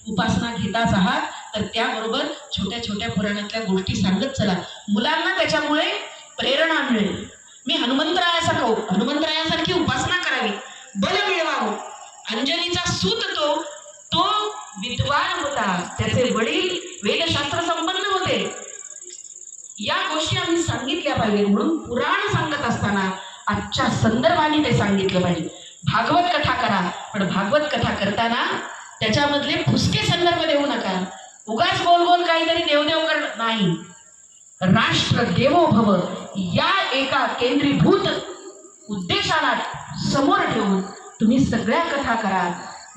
उपासना घेताच आहात तर त्याबरोबर छोट्या छोट्या पुराणातल्या गोष्टी सांगत चला. मुलांना त्याच्यामुळे प्रेरणा मिळेल. मी हनुमंतरायासारखी उपासना करावी, बल मिळवावं. अंजनीचा सूत तो विद्वान होता, त्याचे वडील वेदशास्त्र संपन्न होते. या गोष्टी आम्ही सांगितल्या पाहिजे. म्हणून पुराण सांगत असताना आजच्या संदर्भाने ते सांगितलं पाहिजे. भागवत कथा करा, पण भागवत कथा करताना त्याच्यामधले फुसके संदर्भ देऊ नका. उगाच गोल गोल काहीतरी देवदेव कर नाही. राष्ट्र देवो भव या एका केंद्रीभूत उद्देशाला समोर ठेवून तुम्ही सगळ्या कथा करा.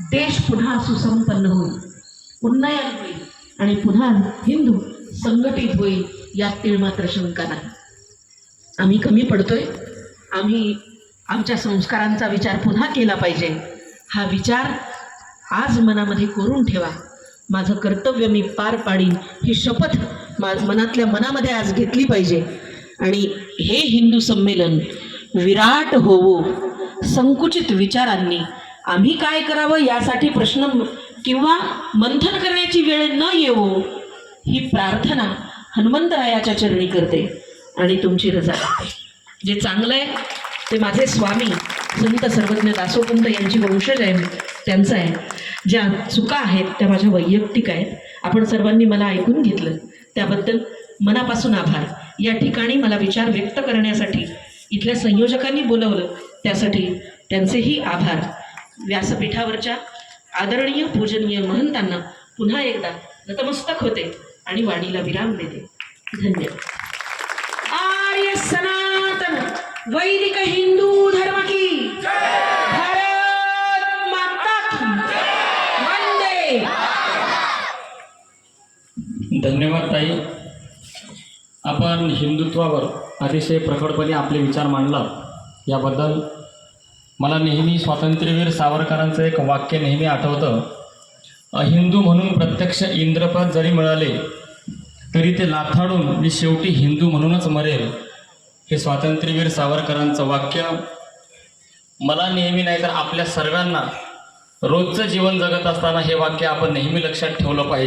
देश पुन्हा सुसंपन्न होईल, उन्नयन होईल आणि पुन्हा हिंदू संघटित होईल, यात मात्र शंका नाही. आम्ही कमी पडतोय. आम्ही आमच्या संस्कारांचा विचार पुन्हा केला पाहिजे. हा विचार आज मनामध्ये कोरून ठेवा. माझं कर्तव्य मी पार पाडीन ही शपथ मनातल्या मनामध्ये आज घेतली पाहिजे. आणि हे हिंदू संमेलन विराट होवो, संकुचित विचारांनी आम्ही काय करावं यासाठी प्रश्न किंवा मंथन करण्याची वेळ न येवो, ही प्रार्थना हनुमंतरायाच्या चरणी करते आणि तुमची रजा करते. जे चांगलं आहे ते माझे स्वामी संत सर्वज्ञ दासोपंत यांची वंशज आहे, त्यांचं आहे. ज्या चुका आहेत त्या माझ्या वैयक्तिक आहेत. आपण सर्वांनी मला ऐकून घेतलं त्याबद्दल मनापासून आभार. या ठिकाणी मला विचार व्यक्त करण्यासाठी इथल्या संयोजकांनी बोलवलं त्यासाठी त्यांचेही आभार. व्यासपीठावरच्या आदरणीय पूजनीय महंतांना पुन्हा एकदा नतमस्तक होते आणि वाणीला विराम देते. धन्यवाद. आर्य सनातन वैदिक हिंदू धर्म की भारत माता की वंदे. धन्यवाद ताई. आपण हिंदुत्वावर अतिशय प्रकटपणे आपले विचार मांडला याबद्दल मला नेहमी स्वातंत्र्यवीर सावरकरांचं एक वाक्य नेहमी आठवतं. हिंदू म्हणून प्रत्यक्ष इंद्रपद जरी मिळाले तरी ते लाथाडून मी शेवटी हिंदू म्हणूनच मरेल. हे स्वातंत्र्यवीर सावरकरांचं वाक्य मला नेहमी नाही तर आपल्या सर्वांना रोजचं जीवन जगत असताना हे वाक्य आपण नेहमी लक्षात ठेवलं पाहिजे.